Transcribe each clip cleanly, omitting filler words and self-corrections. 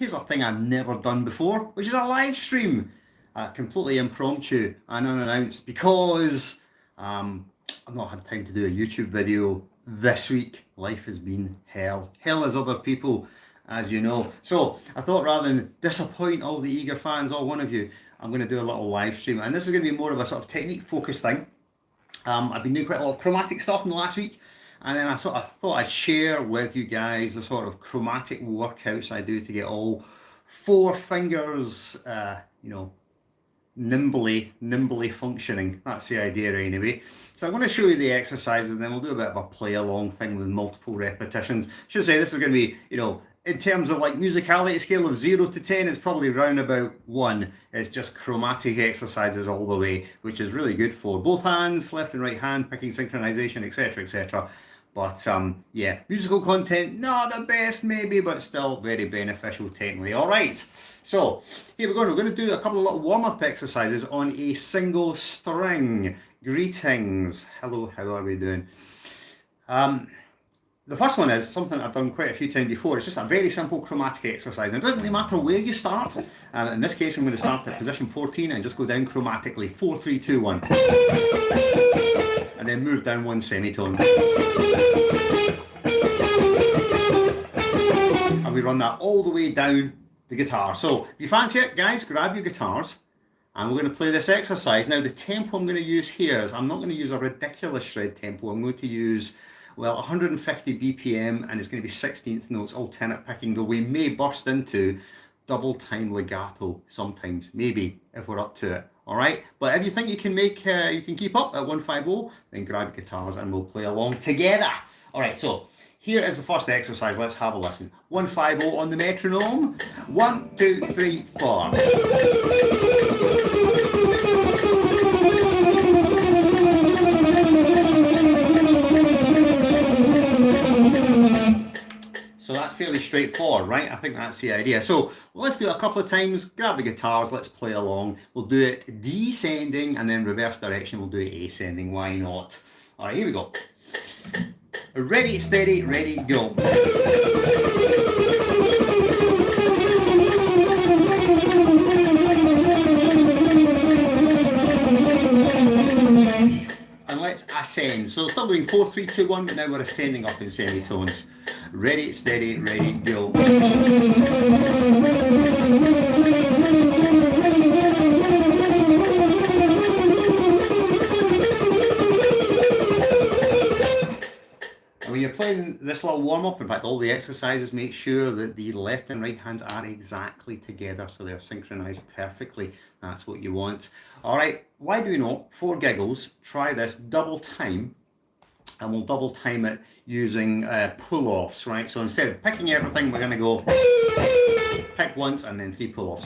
here's a thing I've never done before, which is a live stream. Completely impromptu and unannounced because I've not had time to do a YouTube video this week. Life has been hell. Hell as other people, as you know. So I thought rather than disappoint all the eager fans, all one of you, I'm going to do a little live stream. And this is going to be more of a sort of technique focused thing. I've been doing quite a lot of chromatic stuff in the last week. And then I thought I'd share with you guys the sort of chromatic workouts I do to get all 4 fingers, nimbly functioning. That's the idea anyway. So I'm going to show you the exercises and then we'll do a bit of a play along thing with multiple repetitions. Should say this is going to be, in terms of like musicality scale of 0 to 10, it's probably round about 1. It's just chromatic exercises all the way, which is really good for both hands, left and right hand, picking synchronization, etc, etc. But yeah, musical content, not the best maybe, but still very beneficial technically. All right, so here we're going to do a couple of little warm-up exercises on a single string. Greetings, hello, how are we doing? The first one is something I've done quite a few times before. It's just a very simple chromatic exercise. And it doesn't really matter where you start. In this case, I'm going to start at position 14 and just go down chromatically. 4, 3, 2, 1. And then move down 1 semitone. And we run that all the way down the guitar. So if you fancy it, guys, grab your guitars. And we're going to play this exercise. Now, the tempo I'm going to use here is I'm not going to use a ridiculous shred tempo. I'm going to use, well, 150 BPM, and it's going to be 16th notes, alternate picking, though we may burst into double time legato sometimes, maybe, if we're up to it. All right, but if you think you can keep up at 150, then grab your guitars and we'll play along together. All right, so here is the first exercise. Let's have a listen. 150 on the metronome. 1, 2, 3, 4. So that's fairly straightforward, right? I think that's the idea. So let's do it a couple of times. Grab the guitars, let's play along. We'll do it descending and then reverse direction. We'll do it ascending, why not? All right, here we go. Ready, steady, ready, go. And let's ascend. So still doing 4, 3, 2, 1, but now we're ascending up in semitones. Ready, steady, ready, go. And when you're playing this little warm-up, in fact all the exercises, make sure that the left and right hands are exactly together so they're synchronized perfectly. That's what you want. All right, why do we not? For giggles, try this double time. And we'll double time it using pull-offs, right? So instead of picking everything, we're going to go pick once and then 3 pull-offs.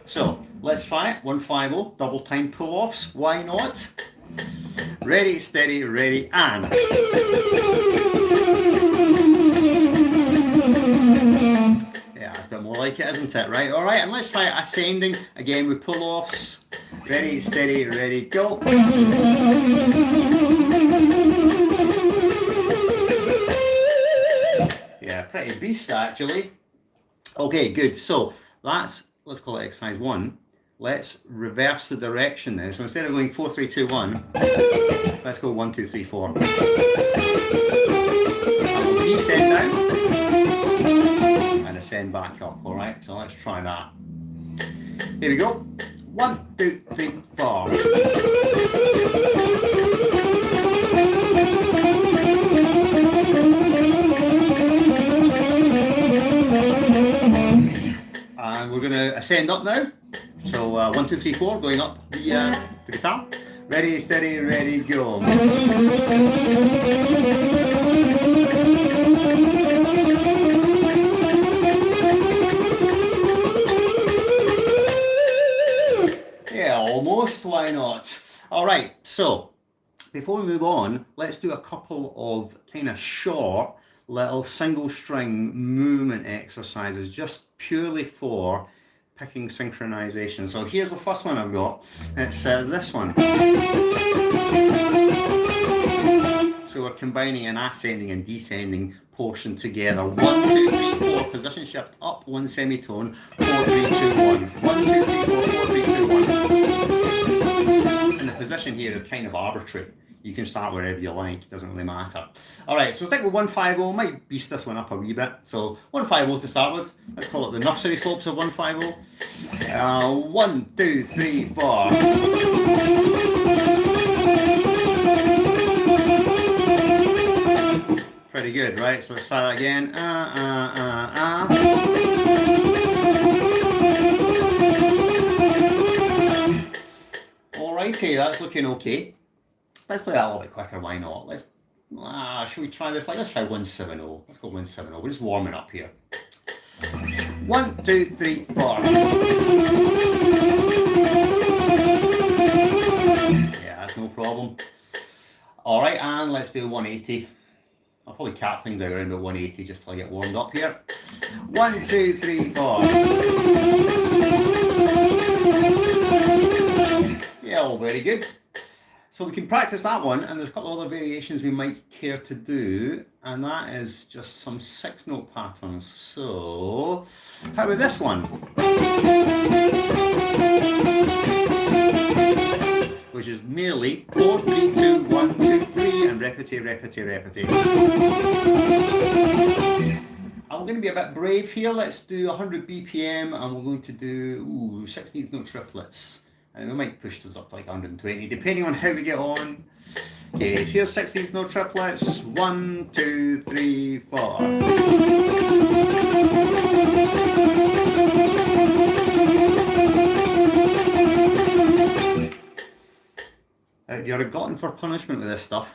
So let's try it. 150, double time pull-offs. Why not? Ready, steady, ready, and. Yeah, that's a bit more like it, isn't it? Right, all right, and let's try it ascending again with pull-offs. Ready, steady, ready, go. Yeah, pretty beast actually. Okay, good. So let's call it exercise 1. Let's reverse the direction now. So instead of going 4, 3, 2, 1, let's go 1, 2, 3, 4. And we'll descend down and ascend back up. All right, so let's try that. Here we go. 1, 2, 3, 4. And we're going to ascend up now. So 1, 2, 3, 4, going up the guitar. Ready, steady, ready, go. Yeah, almost, why not? All right, so before we move on, let's do a couple of kind of short little single string movement exercises just purely for picking synchronization. So here's the first one I've got. It's this one. So we're combining an ascending and descending portion together. 1, 2, 3, 4. Position shift up 1 semitone. 4, 3, 2, 1. 1, 2, 3, 4, 4, 3, 2, 1. And the position here is kind of arbitrary. You can start wherever you like, it doesn't really matter. All right, so stick with 150, might beast this one up a wee bit. So 150 to start with. Let's call it the nursery slopes of 150. 1, 2, 3, 4. Pretty good, right? So let's try that again. Alrighty, that's looking okay. Let's play that a little bit quicker, why not? Let's, should we try this? Let's try 170. Let's go 170. We're just warming up here. 1, 2, 3, 4. Yeah, that's no problem. Alright, and let's do 180. I'll probably cap things out around about 180 just till I get warmed up here. 1, 2, 3, 4. Yeah, all very good. So we can practice that one, and there's a couple of other variations we might care to do, and that is just some 6-note patterns. So, how about this one? Which is merely 4, 3, 2, 1, 2, 3, and repete, repete, repete. I'm going to be a bit brave here. Let's do 100 BPM, and we're going to do 16th note triplets. And we might push this up to like 120, depending on how we get on. Okay, here's 16th note triplets. 1, 2, 3, 4. If you're a glutton for punishment with this stuff,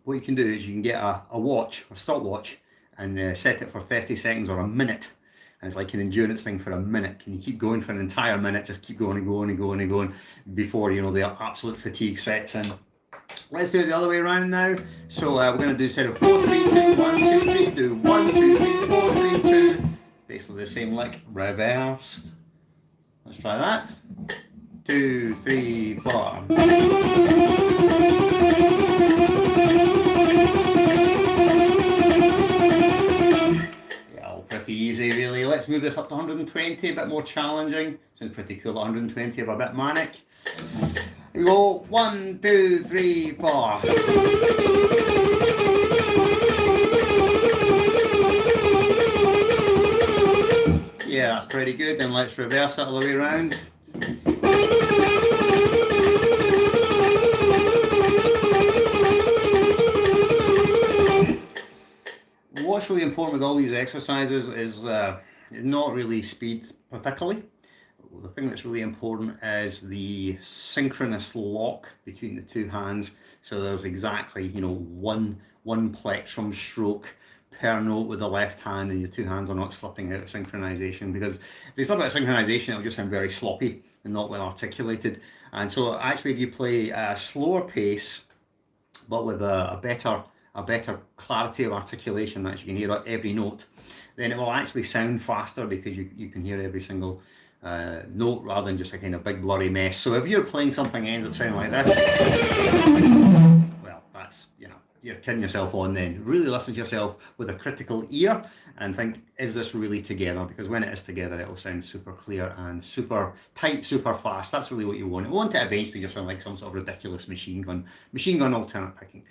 what you can do is you can get a watch, a stopwatch, and set it for 30 seconds or a minute. And it's like an endurance thing for a minute. Can you keep going for an entire minute? Just keep going and going and going and going before, you know, the absolute fatigue sets in. Let's do it the other way around now. So we're going to do, instead of 4, 3, 2, 1, 2, 3, do 1, 2, 3, 4, 3, 2. Basically the same lick, reversed. Let's try that. 2, 3, 4. Pretty easy really. Let's move this up to 120, a bit more challenging. Sounds pretty cool at 120, if a bit manic. Here we go. 1, 2, 3, 4. Yeah, that's pretty good. Then let's reverse it all the way around. What's really important with all these exercises is not really speed particularly. The thing that's really important is the synchronous lock between the two hands. So there's exactly, you know, one plectrum stroke per note with the left hand, and your two hands are not slipping out of synchronization, because if they slip out of synchronization, it'll just sound very sloppy and not well articulated. And so actually, if you play a slower pace but with a better clarity of articulation, that you can hear every note, then it will actually sound faster, because you can hear every single note rather than just a kind of big blurry mess. So if you're playing something that ends up sounding like this, well, that's, you know, you're kidding yourself on then. Really listen to yourself with a critical ear and think, is this really together? Because when it is together, it will sound super clear and super tight, super fast. That's really what you want. You want it eventually just sound like some sort of ridiculous machine gun alternate picking.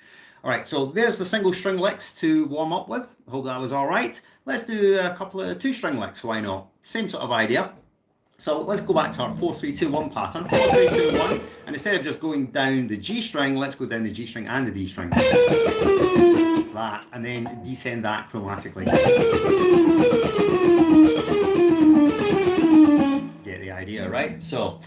All right, so there's the single string licks to warm up with. I hope that was all right. Let's do a couple of 2-string licks, why not? Same sort of idea. So let's go back to our 4, 3, 2, 1 pattern. 4, 3, 2, 1. And instead of just going down the G string, let's go down the G string and the D string. That, and then descend that chromatically. Get the idea, right? So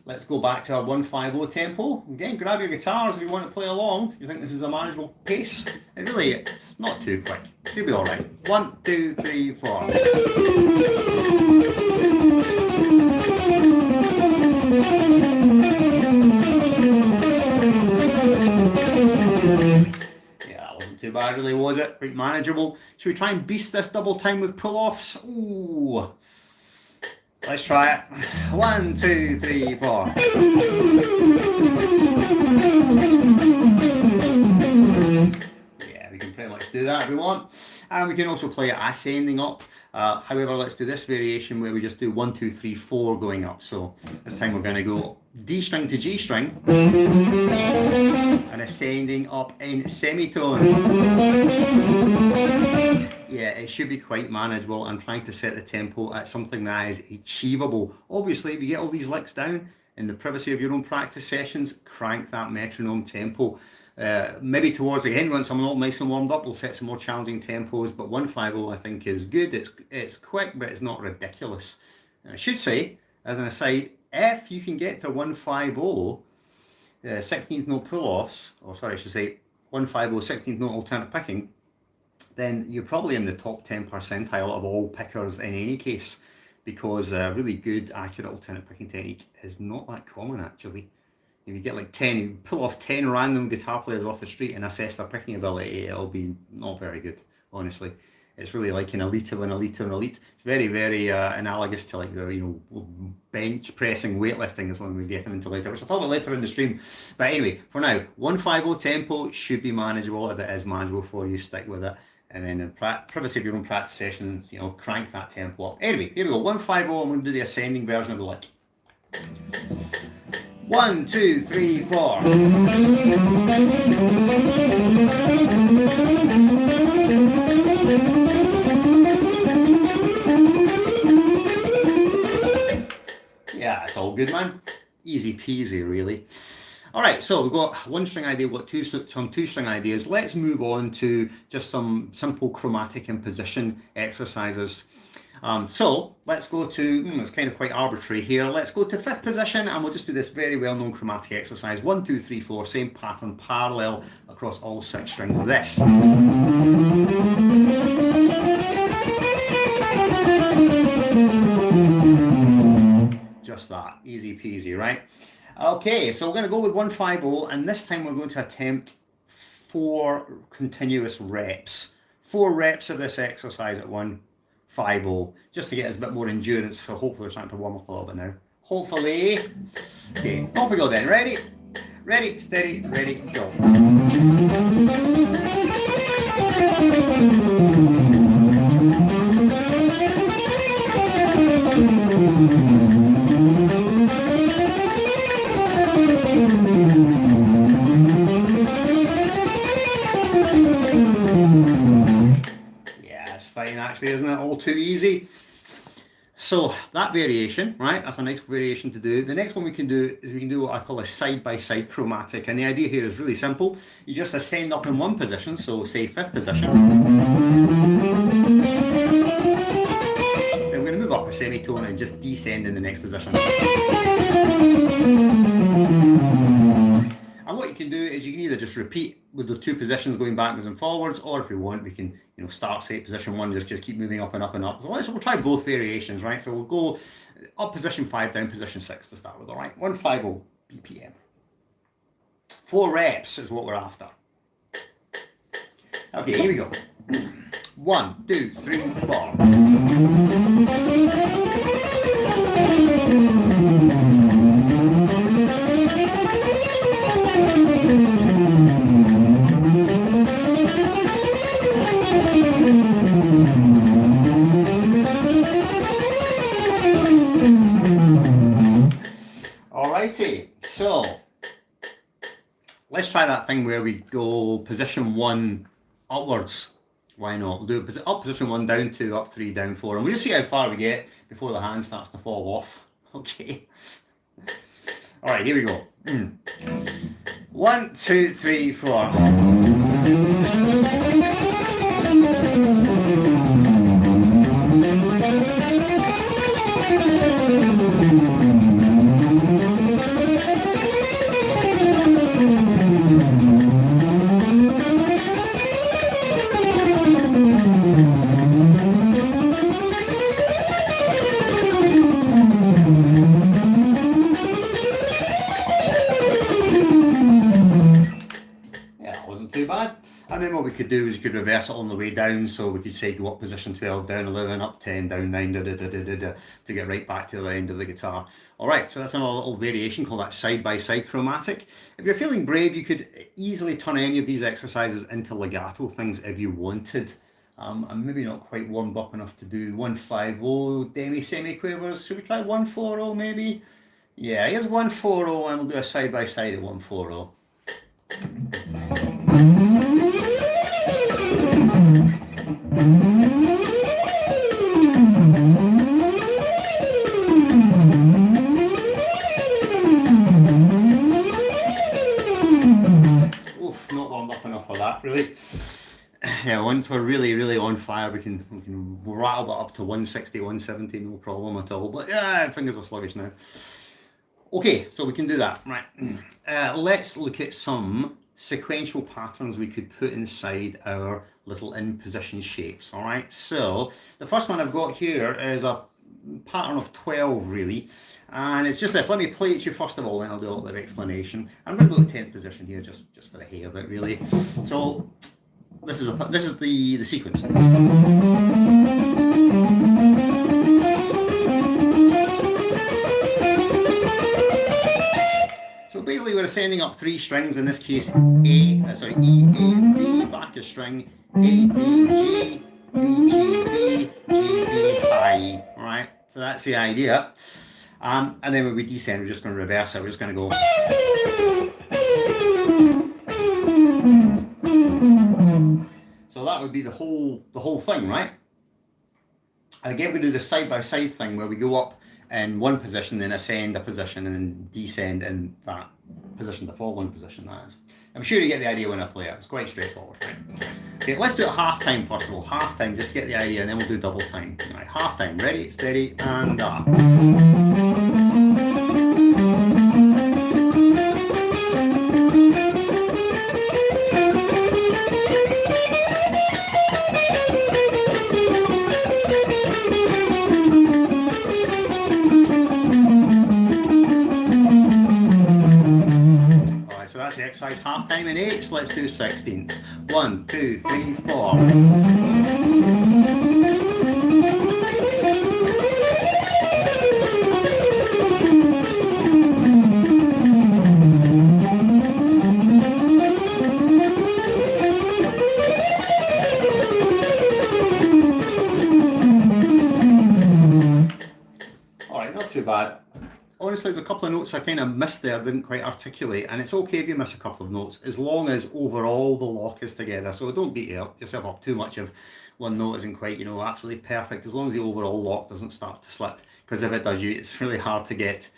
let's go back to our 150 tempo. Again, grab your guitars if you want to play along. If you think this is a manageable pace. It really is. It's not too quick. You'll be all right. 1, 2, 3, 4. Yeah, that wasn't too bad really, was it? Quite manageable. Should we try and beast this double time with pull-offs? Ooh. Let's try it. 1, 2, 3, 4. just do that if we want. And we can also play it ascending up. However, let's do this variation where we just do 1, 2, 3, 4 going up. So this time we're going to go D string to G string and ascending up in semitone. Yeah, it should be quite manageable. I'm trying to set the tempo at something that is achievable. Obviously, if you get all these licks down in the privacy of your own practice sessions, crank that metronome tempo. Maybe towards the end, once I'm all nice and warmed up, we'll set some more challenging tempos, but 150 I think is good. It's quick, but it's not ridiculous. I should say, as an aside, if you can get to 150 16th note pull-offs, or sorry, I should say 150 16th note alternate picking, then you're probably in the top 10 percentile of all pickers in any case, because a really good, accurate alternate picking technique is not that common actually. If you get like 10, you pull off 10 random guitar players off the street and assess their picking ability, it'll be not very good, honestly. It's really like an elite of an elite of an elite. It's very, very analogous to like, bench pressing weightlifting is one we're getting into later, which I'll talk about later in the stream. But anyway, for now, 150 tempo should be manageable. If it is manageable for you, stick with it. And then in privacy of your own practice sessions, crank that tempo up. Anyway, here we go, 150, I'm going to do the ascending version of the lick. 1, 2, 3, 4. Yeah, it's all good, man. Easy peasy, really. All right, so we've got one string idea, we've got some two string ideas. Let's move on to just some simple chromatic imposition exercises. So let's go to, it's kind of quite arbitrary here. Let's go to 5th position and we'll just do this very well-known chromatic exercise. 1, 2, 3, 4, same pattern, parallel across all 6 strings. This. Just that, easy peasy, right? Okay, so we're going to go with 150 and this time we're going to attempt 4 continuous reps. 4 reps of this exercise at 150, just to get us a bit more endurance. So hopefully we're starting to warm up a little bit now. Hopefully. Okay, off we go then. Ready? Ready, steady, ready, go. Fine actually, isn't it? All too easy. So that variation, right, that's a nice variation to do. The next one we can do is we can do what I call a side-by-side chromatic, and the idea here is really simple. You just ascend up in one position, so say 5th position. Then we're going to move up a semitone and just descend in the next position. And what you can do is you can either just repeat with the 2 positions going backwards and forwards, or if we want, we can start, say, position 1, just keep moving up and up and up. So we'll try both variations, right? So we'll go up position 5, down position 6 to start with, all right? 150 BPM. 4 reps is what we're after. Okay, here we go. 1, 2, 3, 4. Alrighty, so let's try that thing where we go position 1 upwards. Why not? We'll do up position 1, down 2, up 3, down 4, and we'll just see how far we get before the hand starts to fall off. Okay. Alright, here we go. 1, 2, 3, 4. what we could do is we could reverse it on the way down, so we could say go up position 12, down 11, up 10, down 9, to get right back to the other end of the guitar. All right, so that's another little variation called that side-by-side chromatic. If you're feeling brave, you could easily turn any of these exercises into legato things if you wanted. I'm maybe not quite warmed up enough to do 150 demi-semi-quavers. Should we try 140 maybe? Yeah, here's 140 and we'll do a side-by-side at 140. Oof, not warmed up enough for that, really. Yeah, once we're really on fire, we can rattle that up to 160, 170, no problem at all. But yeah, fingers are sluggish now. Okay, so we can do that, right? Let's look at some sequential patterns we could put inside our little imposition shapes, all right? So the first one I've got here is a pattern of 12, really, and it's just this. Let me play it to you first of all, then I'll do a little bit of explanation. I'm going to go to 10th position here, just for the hay of it, really. So this is the sequence. So basically we're ascending up 3 strings, in this case E, A, and D, back a string, A, D, G, D, G, B, G, B, high E, alright? So that's the idea. And then when we descend, we're just going to reverse it, we're just going to go. So that would be the whole thing, right? And again, we do the side-by-side thing where we go up in one position, then ascend a position, and then descend in that position, the following position, that is. I'm sure you get the idea when I play it. It's quite straightforward, right? Okay, let's do it half time first of all. Half time, just get the idea, and then we'll do double time. All right, half time, ready, steady, and up. The exercise half time in 8s, let's do 16ths. 1, 2, 3, 4. Alright, not too bad. Honestly, there's a couple of notes I kind of missed there, didn't quite articulate, and it's okay if you miss a couple of notes, as long as overall the lock is together. So don't beat yourself up too much if one note isn't quite, absolutely perfect, as long as the overall lock doesn't start to slip, because if it does, it's really hard to get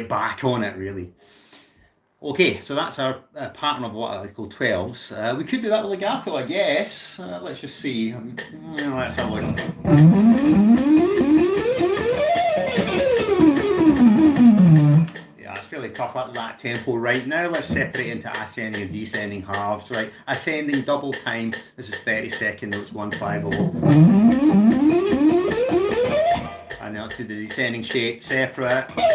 back on it, really. Okay, so that's our pattern of what I call 12s. We could do that with legato, I guess. Let's just see. Let's have a look. Fairly tough at that tempo right now. Let's separate into ascending and descending halves, right? Ascending double time, this is 30-second notes, 150. And then let's do the descending shape separate. Yeah,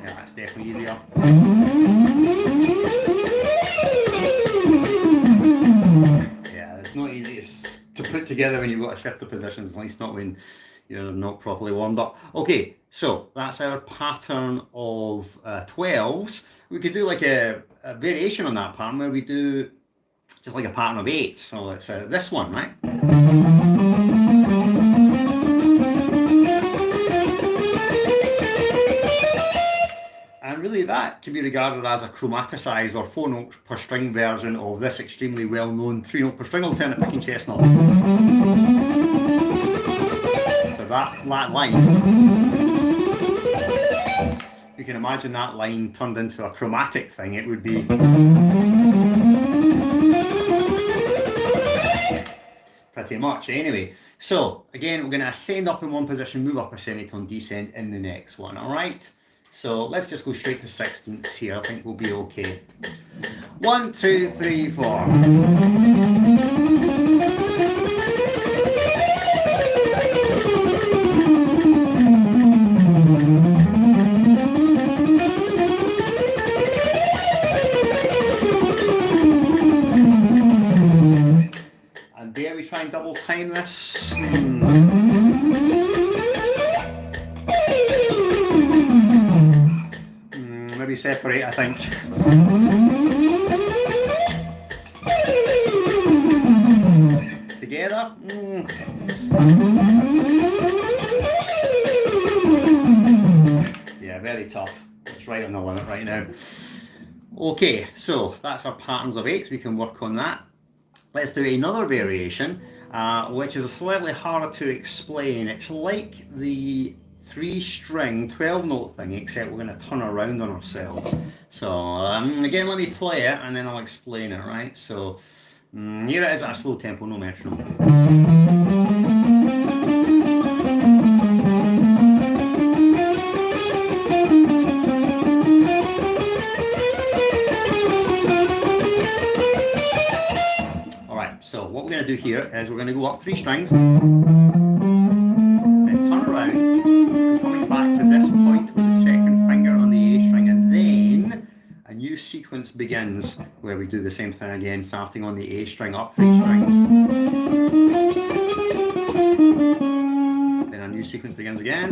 that's definitely easier. Yeah, it's not easy to put together when you've got to shift the positions, at least not when you're not properly warmed up. Okay, so that's our pattern of 12s. We could do like a variation on that pattern where we do just like a pattern of 8. So let's this one, right? And really that can be regarded as a chromaticized or 4 note per string version of this extremely well-known 3 note per string alternate picking chestnut. That line, you can imagine that line turned into a chromatic thing. It would be pretty much anyway. So again, we're going to ascend up in one position, move up a semitone, descend in the next one. All right, so let's just go straight to 16ths here. I think we'll be okay. 1, 2, 3, 4. time this. Maybe separate, I think. Together. Yeah, very tough. It's right on the limit right now. Okay, so that's our patterns of 8s. We can work on that. Let's do another variation, which is slightly harder to explain. It's like the 3-string 12-note thing, except we're going to turn around on ourselves. So again, let me play it and then I'll explain it, right? So here it is at a slow tempo, no metronome. So what we're going to do here is we're going to go up 3 strings, then turn around, and coming back to this point with the second finger on the A string, and then a new sequence begins where we do the same thing again, starting on the A string, up 3 strings. Then a new sequence begins again.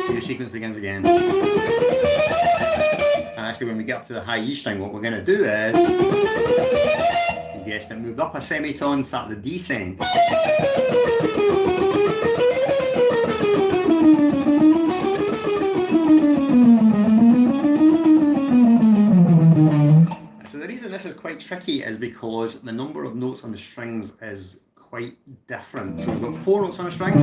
New sequence begins again. And actually when we get up to the high E string, what we're going to do is, you guessed it, move up a semitone, start the descent. So the reason this is quite tricky is because the number of notes on the strings is quite different. So we've got 4 notes on a string, 4,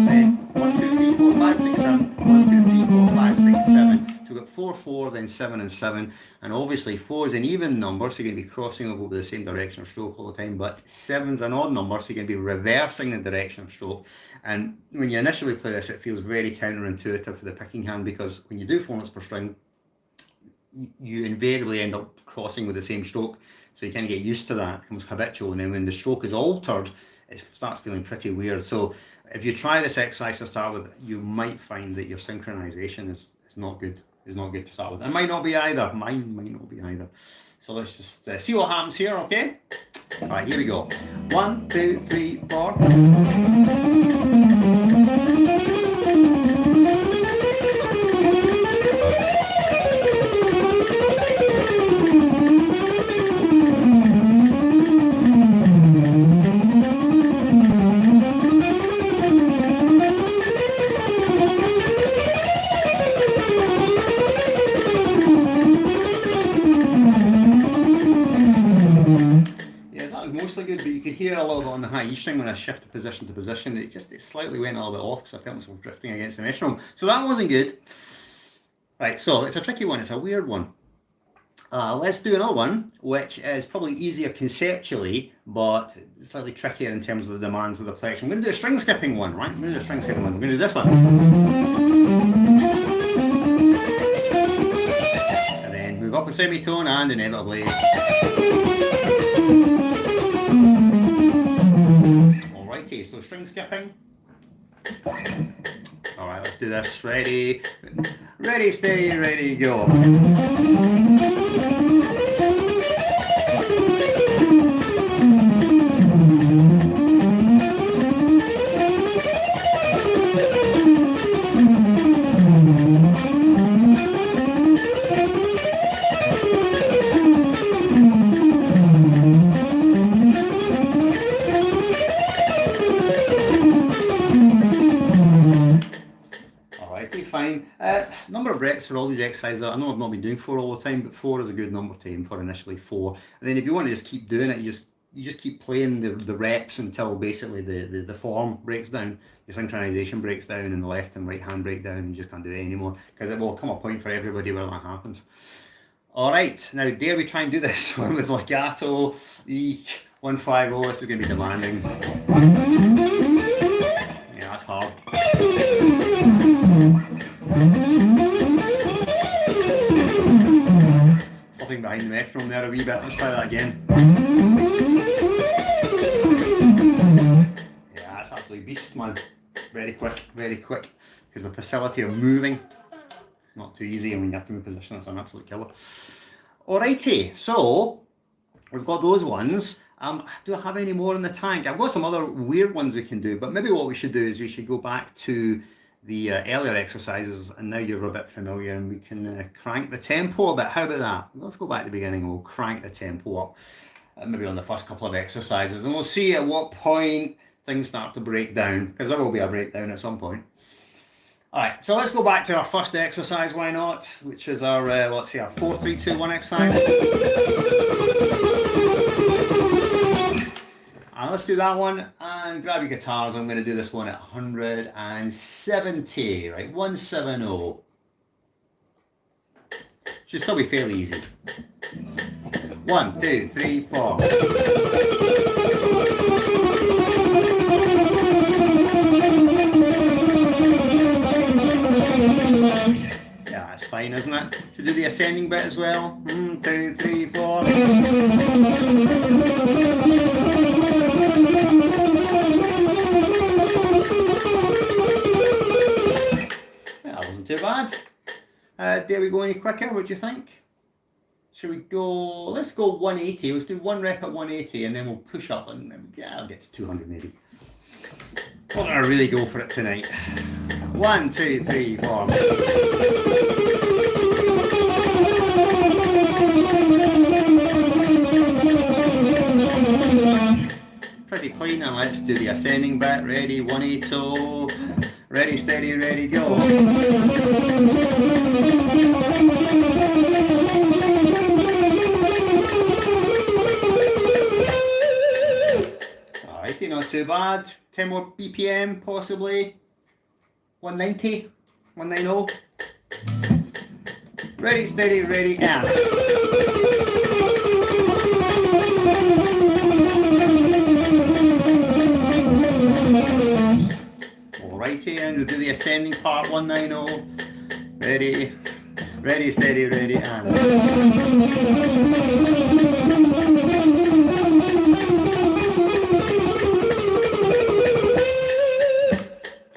then 1, 2, 3, 4, 5, 6, 7, 1, 2, 3, 4, 5, 6, 7. So we've got 4, 4, then 7 and 7, and obviously 4 is an even number, so you're going to be crossing over the same direction of stroke all the time, but 7 is an odd number, so you're going to be reversing the direction of stroke. And when you initially play this, it feels very counterintuitive for the picking hand, because when you do 4 notes per string, you invariably end up crossing with the same stroke, so you kind of get used to that, it becomes habitual, and then when the stroke is altered, it starts feeling pretty weird. So if you try this exercise to start with, you might find that your synchronization is not good. Is not good to start with. It might not be either. Mine might not be either. So let's just see what happens here, okay? All right, here we go. 1, 2, 3, 4. Good, but you could hear a little bit on the high E string when I shifted position to position. It slightly went a little bit off because I felt myself drifting against the metronome. So that wasn't good. Right, so it's a tricky one. It's a weird one. Let's do another one, which is probably easier conceptually, but slightly trickier in terms of the demands of the collection. I'm going to do a string skipping one, right? I'm going to do a string skipping one. We're going to do this one. And then move up a semitone and inevitably. So string skipping. All right, let's do this. Ready, ready, steady, ready, go. Fine. Number of reps for all these exercises. I know I've not been doing 4 all the time, but 4 is a good number to aim for initially. 4, and then if you want to just keep doing it, you just keep playing the reps until basically the form breaks down, your synchronization breaks down, and the left and right hand break down, and you just can't do it anymore, because it will come a point for everybody where that happens. All right, now dare we try and do this one with legato, the 150. This is going to be demanding. Yeah, that's hard. Stopping behind the metronome there a wee bit. Let's try that again. Yeah, that's absolutely beast, man. Very quick, because the facility of moving is not too easy, and when you have to move position, it's an absolute killer. Alrighty, so we've got those ones. Do I have any more in the tank? I've got some other weird ones we can do, but maybe what we should do is we should go back to the earlier exercises, and now you're a bit familiar, and we can crank the tempo a bit. How about that? Let's go back to the beginning and we'll crank the tempo up, maybe on the first couple of exercises, and we'll see at what point things start to break down, because there will be a breakdown at some point. All right, so let's go back to our first exercise, why not? Which is our, let's see, our 4, 3, 2, 1 exercise. And let's do that one, and grab your guitars. I'm going to do this one at 170, right? 170. Should still be fairly easy. 1, 2, 3, 4. Yeah, that's fine, isn't it? Should we do the ascending bit as well? 1, 2, 3, 4. That wasn't too bad. Dare we go any quicker? What do you think? Should we go? Let's go 180. Let's do one rep at 180, and then we'll push up, and yeah, I'll get to 200 maybe. We're gonna really go for it tonight. 1, 2, 3, 4. Pretty clean, and let's do the ascending bit. Ready, 180. Ready, steady, ready, go. Alrighty, not too bad. 10 more BPM possibly. 190, 190. Ready, steady, ready, and. Alrighty, and we'll do the ascending part, 190. Ready, ready, steady, ready, and.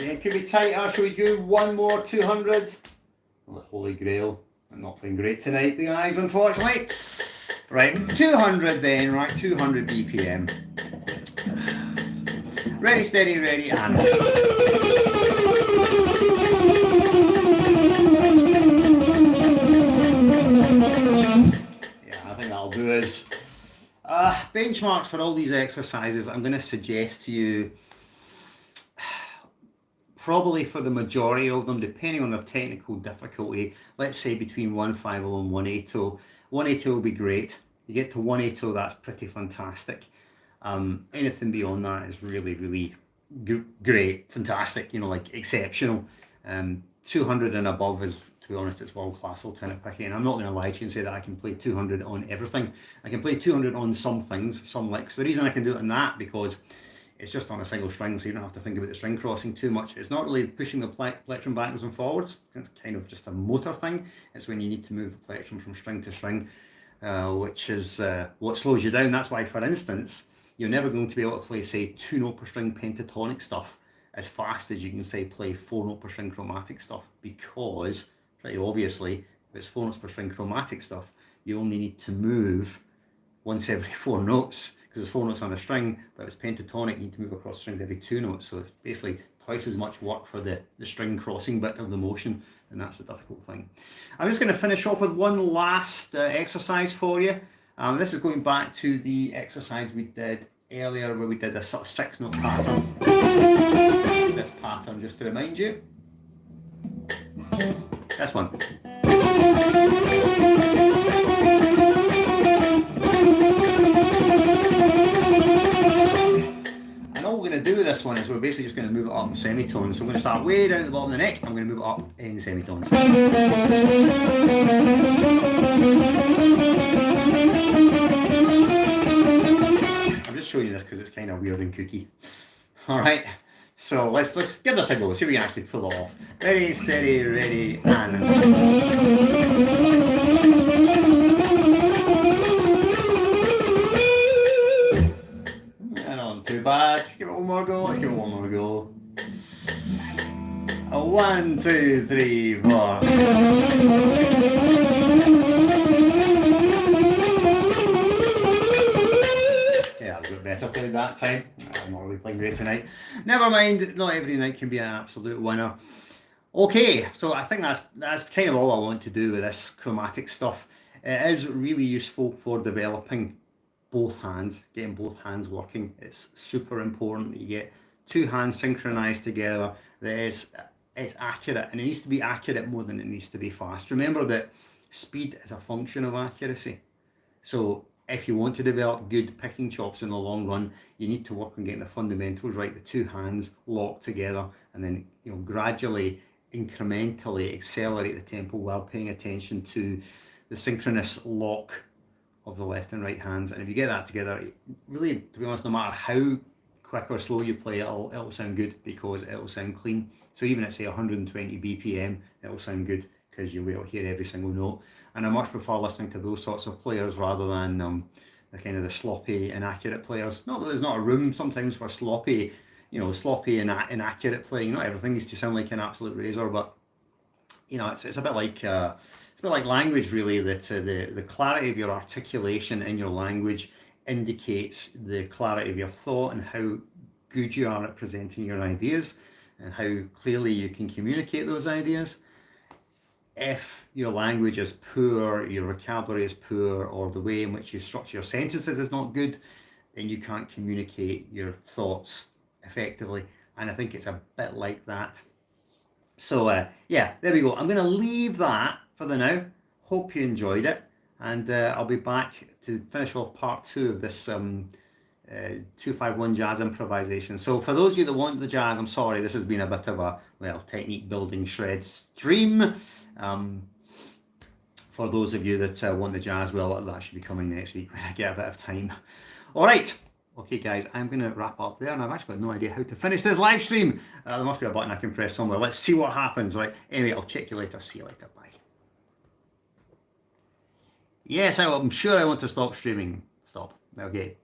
It could be tighter. Should we do one more 200? Well, the Holy Grail. I'm not playing great tonight, the guys, unfortunately. Right, 200 then, right, 200 BPM. Ready, steady, ready, and. Yeah, I think that'll do us. Benchmarks for all these exercises, I'm going to suggest to you, probably for the majority of them, depending on their technical difficulty, let's say between 150 and 180. 180 will be great. You get to 180, that's pretty fantastic. Anything beyond that is really, really great, fantastic, you know, like exceptional. 200 and above is, to be honest, it's world class alternate picking. And I'm not going to lie to you and say that I can play 200 on everything. I can play 200 on some things, some licks. The reason I can do it on that, because it's just on a single string, so you don't have to think about the string crossing too much. It's not really pushing the plectrum backwards and forwards. It's kind of just a motor thing. It's when you need to move the plectrum from string to string, which is what slows you down. That's why, for instance, you're never going to be able to play, say, 2-note per string pentatonic stuff as fast as you can, say, play 4-note per string chromatic stuff, because, pretty obviously, if it's 4 notes per string chromatic stuff, you only need to move once every 4 notes, because it's 4 notes on a string, but if it's pentatonic, you need to move across strings every 2 notes, so it's basically twice as much work for the string crossing bit of the motion, and that's the difficult thing. I'm just going to finish off with one last exercise for you. This is going back to the exercise we did earlier, where we did a sort of 6-note pattern. This pattern, just to remind you. This one. And all we're going to do with this one is we're basically just going to move it up in semitones. So I'm going to start way down at the bottom of the neck. I'm going to move it up in semitones. I'm just showing you this because it's kind of weird and kooky. All right. So let's give this a go. See if we can actually pull it off. Ready, steady, ready, and. Not too bad. Give it one more go. Let's give it one more go. 1, 2, 3, 4. Yeah, better played that time. I'm not really playing great tonight. Never mind, not every night can be an absolute winner. Okay, so I think that's kind of all I want to do with this chromatic stuff. It is really useful for developing both hands, getting both hands working. It's super important that you get two hands synchronized together, that it's accurate, and it needs to be accurate more than it needs to be fast. Remember that speed is a function of accuracy. So if you want to develop good picking chops in the long run, you need to work on getting the fundamentals right, the two hands locked together, and then gradually, incrementally accelerate the tempo while paying attention to the synchronous lock of the left and right hands. And if you get that together, really, to be honest, no matter how quick or slow you play, it'll sound good because it'll sound clean. So even at say 120 BPM, it'll sound good because you'll be able to hear every single note. And I much prefer listening to those sorts of players rather than the kind of the sloppy, inaccurate players. Not that there's not a room sometimes for sloppy, sloppy and inaccurate playing. Not everything needs to sound like an absolute razor, but it's a bit like language, really. That the clarity of your articulation in your language indicates the clarity of your thought and how good you are at presenting your ideas and how clearly you can communicate those ideas. If your language is poor, your vocabulary is poor, or the way in which you structure your sentences is not good, then you can't communicate your thoughts effectively. And I think it's a bit like that. So yeah, there we go. I'm going to leave that for the now. Hope you enjoyed it. And I'll be back to finish off part 2 of this 251 jazz improvisation. So for those of you that want the jazz, I'm sorry, this has been a bit of a, technique building shred stream. For those of you that want the jazz, that should be coming next week when I get a bit of time. All right. Okay, guys, I'm going to wrap up there, and I've actually got no idea how to finish this live stream. There must be a button I can press somewhere. Let's see what happens, right? Anyway, I'll check you later. See you later. Bye. Yes, I'm sure I want to stop streaming. Stop. Okay.